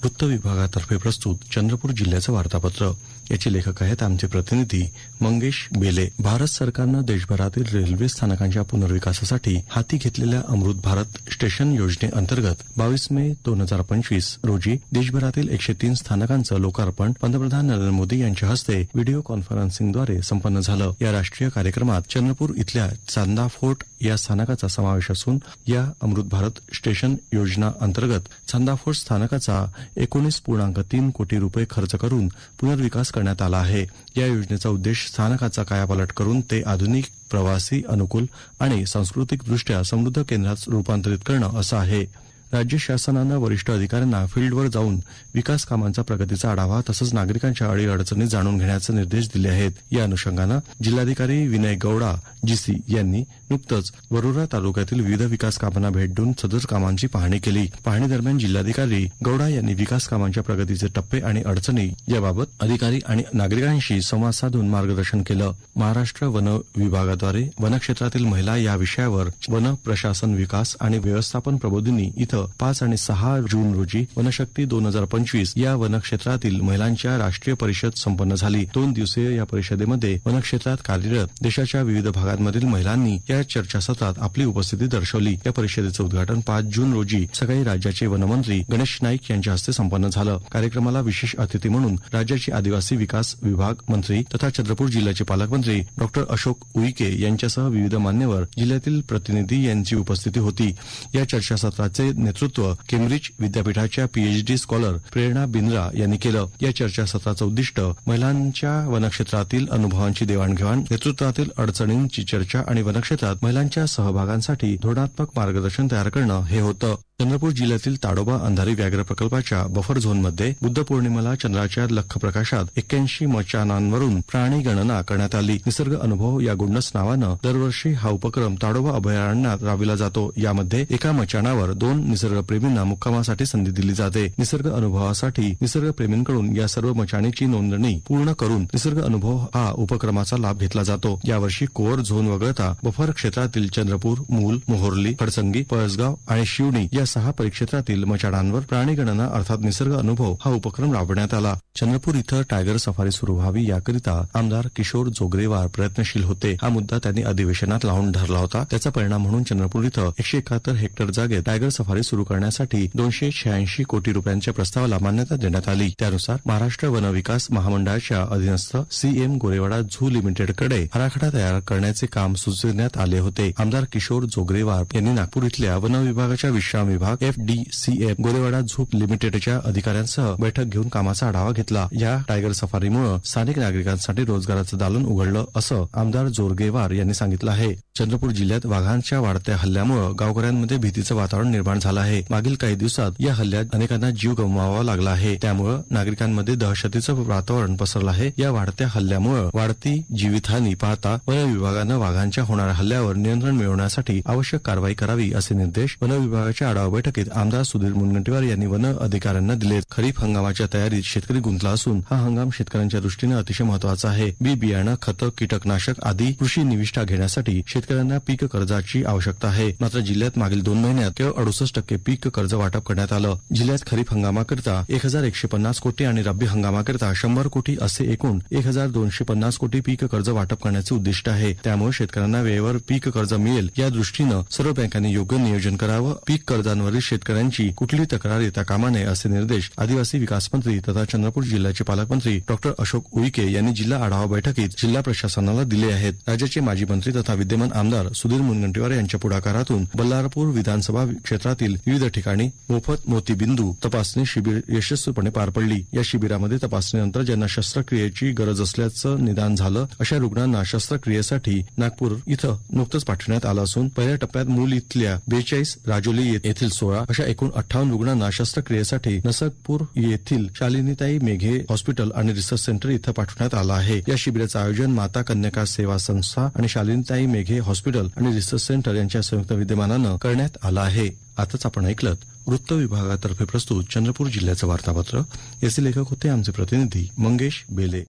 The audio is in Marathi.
वृत्त विभागातर्फे प्रस्तुत चंद्रपूर जिल्ह्याचं वार्तापत्र. याचे लेखक आहेत आमचे प्रतिनिधी मंगेश बेले. भारत सरकारनं देशभरातील रेल्वे स्थानकांच्या पुनर्विकासासाठी हाती घेतलेल्या अमृत भारत स्टेशन योजनेअंतर्गत 22 मे 2025 रोजी देशभरातील 103 स्थानकांचं लोकार्पण पंतप्रधान नरेंद्र मोदी यांच्या हस्ते व्हिडिओ कॉन्फरन्सिंगद्वारे संपन्न झालं. या राष्ट्रीय कार्यक्रमात चंद्रपूर इथल्या चांदा फोर्ट या स्थानकाचा समावेश असून या अमृत भारत स्टेशन योजना अंतर्गत चांदा फोर्ट स्थानकाचा 19.3 कोटी रुपये खर्च करून पुनर्विकास करण्यात आला आहे. या योजनेचा उद्देश स्थानकाचा कायापालट करून ते आधुनिक, प्रवासी अनुकूल आणि सांस्कृतिकदृष्ट्या समृद्ध केंद्रात रूपांतरित करणं असं आहे. राज्य शासनानं वरिष्ठ अधिकाऱ्यांना फील्डवर जाऊन विकास कामांचा प्रगतीचा आढावा तसंच नागरिकांच्या अडीअडचणी जाणून घेण्याचे निर्देश दिले आहेत. या अनुषंगानं जिल्हाधिकारी विनय गौडा जीसी यांनी नुकतंच वरोरा तालुक्यातील विविध विकास कामांना भेट देऊन सदर कामांची पाहणी केली. पाहणी दरम्यान जिल्हाधिकारी गौडा यांनी विकास कामांच्या प्रगतीचे टप्पे आणि अडचणी याबाबत अधिकारी आणि नागरिकांशी संवाद साधून मार्गदर्शन केलं. महाराष्ट्र वन विभागाद्वारे वनक्षेत्रातील महिला या विषयावर वन प्रशासन विकास आणि व्यवस्थापन प्रबोधिनी इथं 5 आणि 6 जून रोजी वनशक्ती 2025 या वनक्षेत्रातील महिलांच्या राष्ट्रीय परिषद संपन्न झाली. 2 दिवसीय या परिषदेमध्ये वनक्षेत्रात कार्यरत देशाच्या विविध भागांमधील महिलांनी या चर्चासत्रात आपली उपस्थिती दर्शवली. या परिषदेचं उद्घाटन 5 जून रोजी सकाळी राज्याचे वनमंत्री गणेश नाईक यांच्या हस्ते संपन्न झालं. कार्यक्रमाला विशेष अतिथी म्हणून राज्याचे आदिवासी विकास विभाग मंत्री तथा चंद्रपूर जिल्ह्याचे पालकमंत्री डॉ अशोक उईके यांच्यासह विविध मान्यवर जिल्ह्यातील प्रतिनिधी यांची उपस्थिती होती. या चर्चासत्राचे नेतृत्व केम्ब्रिज विद्यापीठाच्या पीएचडी स्कॉलर प्रेरणा बिंद्रा यांनी केलं. या चर्चासत्राचं उद्दिष्ट महिलांच्या वनक्षेत्रातील अनुभवांची देवाणघेवाण, नेतृत्वातील अडचणींची चर्चा आणि वनक्षेत्रात महिलांच्या सहभागांसाठी धोरणात्मक मार्गदर्शन तयार करणं हे होतं. चंद्रपूर जिल्ह्यातील ताडोबा अंधारी व्याघ्र प्रकल्पाच्या बफर झोनमध्ये बुद्ध पौर्णिमेला चंद्राच्या लख्ख प्रकाशात 81 मचानांवरून प्राणी गणना करण्यात आली. निसर्ग अनुभव या गोंडस नावानं दरवर्षी हा उपक्रम ताडोबा अभयारण्यात राबविला जातो. यामध्ये एका मचानावर 2 निसर्गप्रेमींना मुक्कामासाठी संधी दिली जाते. निसर्ग अनुभवासाठी निसर्गप्रेमींकडून या सर्व मचाणीची नोंदणी पूर्ण करून निसर्ग अनुभव हा उपक्रमाचा लाभ घेतला जातो. यावर्षी कोअर झोन वगळता बफर क्षेत्रातील चंद्रपूर, मूल, मोहोर्ली, फडसंगी, पळसगाव आणि शिवणी या 6 परिक्षेत्रातील मचाणांवर प्राणीगणना अर्थात निसर्ग अनुभव हा उपक्रम राबवण्यात आला. चंद्रपूर इथं टायगर सफारी सुरू व्हावी याकरिता आमदार किशोर जोगरेवार प्रयत्नशील होते. हा मुद्दा त्यांनी अधिवेशनात लावून धरला होता. त्याचा परिणाम म्हणून चंद्रपूर इथं 171 हेक्टर जागेत टायगर सफारी सुरू करण्यासाठी 286 कोटी रुपयांच्या प्रस्तावाला मान्यता देण्यात आली. त्यानुसार महाराष्ट्र वन विकास महामंडळाच्या अधीनस्थ सीएम गोरेवाडा झू लिमिटेडकडे आराखडा तयार करण्याचे काम सुचविण्यात आले होते. आमदार किशोर जोगरेवार यांनी नागपूर इथल्या वन विभागाच्या विश्राम विभाग FDCM गोरेवाडा झू लिमिटेडच्या अधिकाऱ्यांसह बैठक घेऊन कामाचा आढावा घेतला. या टायगर सफारीमुळे स्थानिक नागरिकांसाठी रोजगाराचं दालन उघडलं असं आमदार जोगरेवार यांनी सांगितलं आहे. चंद्रपूर जिल्ह्यात वाघांच्या वाढत्या हल्ल्यामुळे गावकऱ्यांमध्ये भीतीचं वातावरण निर्माण झालं आहे. मागील काही दिवसात या हल्ल्यात अनेकांना जीव गमवावा लागला आहे. त्यामुळे नागरिकांमध्ये दहशतीचं वातावरण पसरलं आहे. या वाढत्या हल्ल्यामुळे वाढती जीवितहानी पाहता वन विभागानं वाघांच्या होणाऱ्या हल्ल्यावर नियंत्रण मिळवण्यासाठी आवश्यक कारवाई करावी असे निर्देश वन विभागाच्या आढावा बैठकीत आमदार सुधीर मुनगंटीवार यांनी वन अधिकाऱ्यांना दिले. खरीप हंगामाच्या तयारीत शेतकरी गुंतला असून हा हंगाम शेतकऱ्यांच्या दृष्टीने अतिशय महत्वाचा आहे. बी बियाणं, खतं, कीटकनाशक आदी कृषी निविष्ठा घेण्यासाठी शेतकऱ्यांना पीक कर्जाची आवश्यकता आहे. मात्र जिल्ह्यात मागील 2 महिन्यात केवळ 68% पीक कर्ज वाटप करण्यात आलं. जिल्ह्यात खरीप हंगामाकरिता 1150 कोटी आणि रब्बी हंगामाकरिता 100 कोटी असे एकूण 1250 कोटी पीक कर्ज वाटप करण्याचे उद्दिष्ट आहे. त्यामुळे शेतकऱ्यांना वेळेवर पीक कर्ज मिळेल या दृष्टीनं सर्व बँकांनी योग्य नियोजन करावं. पीक कर्जांवरील शेतकऱ्यांची कुठलीही तक्रार येता कामा नये असे निर्देश आदिवासी विकास मंत्री तथा चंद्रपूर जिल्ह्याचे पालकमंत्री डॉ अशोक उईके यांनी जिल्हा आढावा बैठकीत जिल्हा प्रशासनाला दिले आहेत. राज्याचे माजी मंत्री तथा विद्यमान आमदार सुधीर मुनगंटीवार यांच्या पुढाकारातून बल्लारपूर विधानसभा क्षेत्रातील विविध ठिकाणी मोफत मोतीबिंदू तपासणी शिबिर यशस्वीपणे पार पडली. या शिबिरामध्ये तपासणीनंतर ज्यांना शस्त्रक्रियेची गरज असल्याचं निदान झालं अशा रुग्णांना शस्त्रक्रियेसाठी नागपूर इथं नुकतंच पाठवण्यात आलं असून पहिल्या टप्प्यात मूल इथल्या 42, राजोली येथील 16 अशा एकूण 58 रुग्णांना शस्त्रक्रियेसाठी नसकपूर येथील शालिनीताई मेघे हॉस्पिटल आणि रिसर्च सेंटर इथं पाठवण्यात आलं आहे. या शिबिराचं आयोजन माता कन्यका सेवा संस्था आणि शालिनीताई मेघे हॉस्पिटल आणि रिसर्च सेंटर यांच्या संयुक्त विद्यमानानं करण्यात आलं आहे. आताच आपण ऐकलं वृत्त विभागातर्फे प्रस्तुत चंद्रपूर जिल्ह्याचं वार्तापत्र. याचे लेखक होते आमचे प्रतिनिधी मंगेश बेले.